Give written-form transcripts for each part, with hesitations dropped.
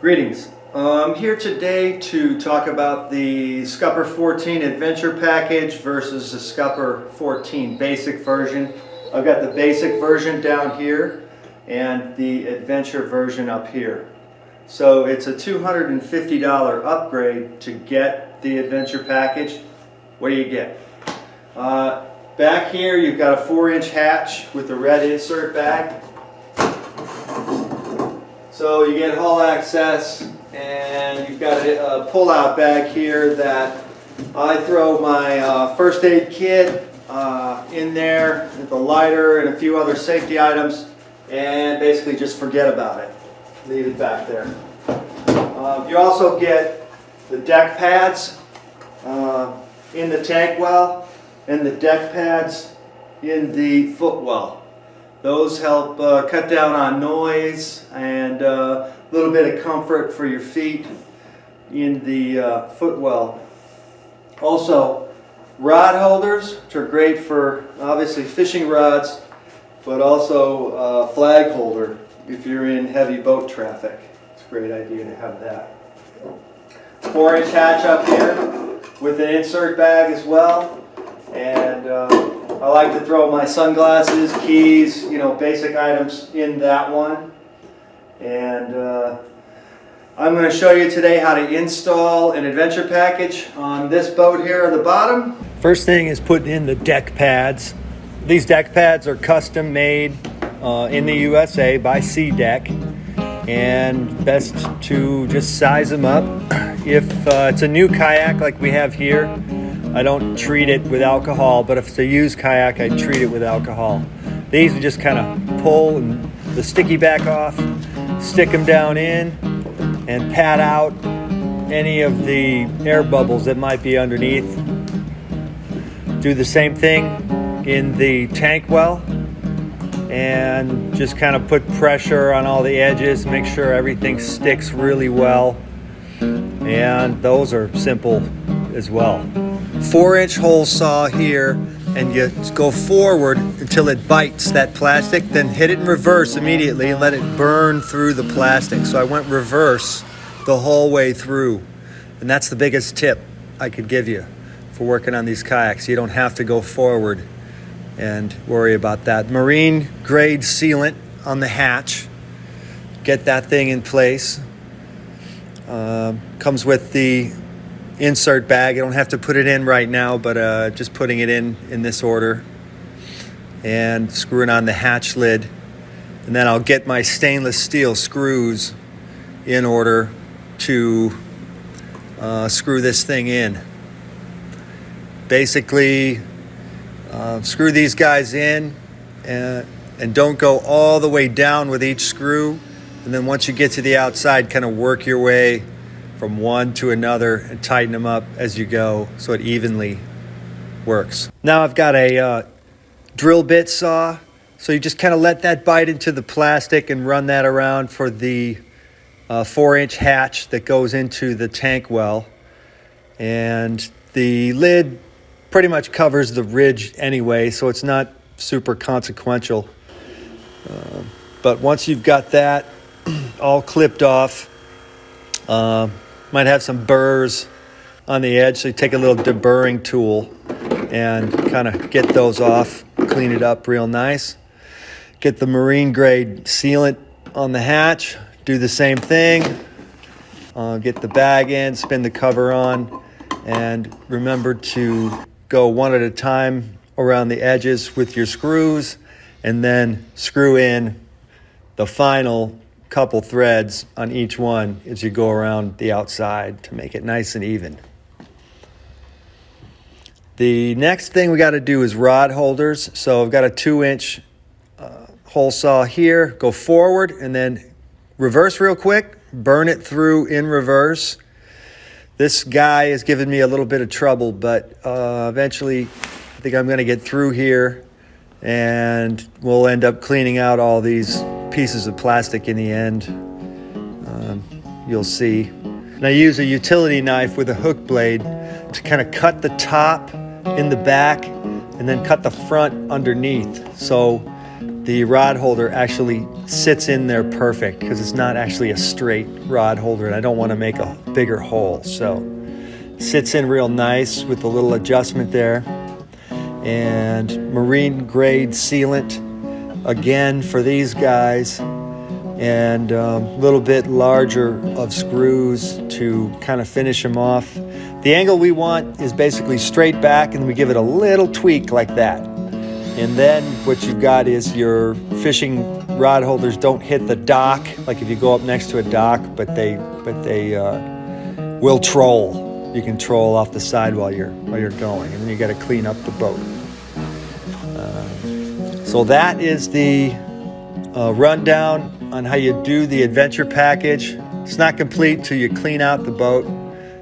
Greetings. I'm here today to talk about the Scupper 14 Adventure Package versus the Scupper 14 Basic version. I've got the basic version down here and the Adventure version up here. So it's a $250 upgrade to get the Adventure Package. What do you get? Back here you've got a 4-inch hatch with a red insert bag. So you get hull access, and you've got a pull-out bag here that I throw my first aid kit in there with a lighter and a few other safety items, and basically just forget about it. Leave it back there. You also get the deck pads in the tank well and the deck pads in the footwell. Those help cut down on noise and a little bit of comfort for your feet in the footwell. Also, rod holders, which are great for obviously fishing rods, but also a flag holder if you're in heavy boat traffic. It's a great idea to have that. 4-inch hatch up here with an insert bag as well. And I like to throw my sunglasses, keys, basic items in that one. And I'm going to show you today how to install an adventure package on this boat here at the bottom. First thing is putting in the deck pads. These deck pads are custom made in the USA by Sea Deck, and best to just size them up. If it's a new kayak like we have here, I don't treat it with alcohol, but if it's a used kayak, I treat it with alcohol. These we just kind of pull the sticky back off, stick them down in, and pat out any of the air bubbles that might be underneath. Do the same thing in the tank well, and just kind of put pressure on all the edges, make sure everything sticks really well. And those are simple as well. 4-inch hole saw here, and you go forward until it bites that plastic, then hit it in reverse immediately and let it burn through the plastic. So I went reverse the whole way through, and that's the biggest tip I could give you for working on these kayaks. You don't have to go forward and worry about that. Marine grade sealant on the hatch, get that thing in place. Comes with the insert bag. You don't have to put it in right now, but just putting it in this order and screwing on the hatch lid, and then I'll get my stainless steel screws in order to screw this thing in. Basically, screw these guys in and don't go all the way down with each screw, and then once you get to the outside, kind of work your way from one to another and tighten them up as you go so it evenly works. Now I've got a drill bit saw, so you just kind of let that bite into the plastic and run that around for the 4-inch hatch that goes into the tank well. And the lid pretty much covers the ridge anyway, so it's not super consequential. But once you've got that all clipped off, might have some burrs on the edge, so you take a little deburring tool and kind of get those off, clean it up real nice. Get the marine grade sealant on the hatch, do the same thing. Get the bag in, spin the cover on, and remember to go one at a time around the edges with your screws, and then screw in the final couple threads on each one as you go around the outside to make it nice and even. The next thing we got to do is rod holders. So I've got a 2-inch hole saw here. Go forward and then reverse real quick, burn it through in reverse. This guy has given me a little bit of trouble, but eventually I think I'm going to get through here, and we'll end up cleaning out all these pieces of plastic in the end. You'll see. And I use a utility knife with a hook blade to kind of cut the top in the back and then cut the front underneath. So the rod holder actually sits in there perfect, because it's not actually a straight rod holder, and I don't want to make a bigger hole. So sits in real nice with a little adjustment there. And marine grade sealant again for these guys, and a little bit larger of screws to kind of finish them off. The angle we want is basically straight back, and we give it a little tweak like that. And then what you've got is your fishing rod holders don't hit the dock, like if you go up next to a dock, but they will troll. You can troll off the side while you're going, and then you got to clean up the boat. So that is the rundown on how you do the adventure package. It's not complete till you clean out the boat.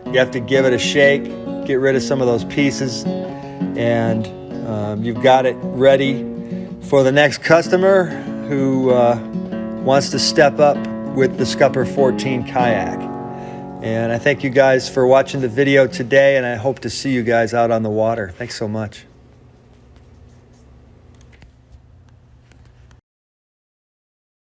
You have to give it a shake, get rid of some of those pieces, and you've got it ready for the next customer who wants to step up with the Scupper 14 kayak. And I thank you guys for watching the video today, and I hope to see you guys out on the water. Thanks so much.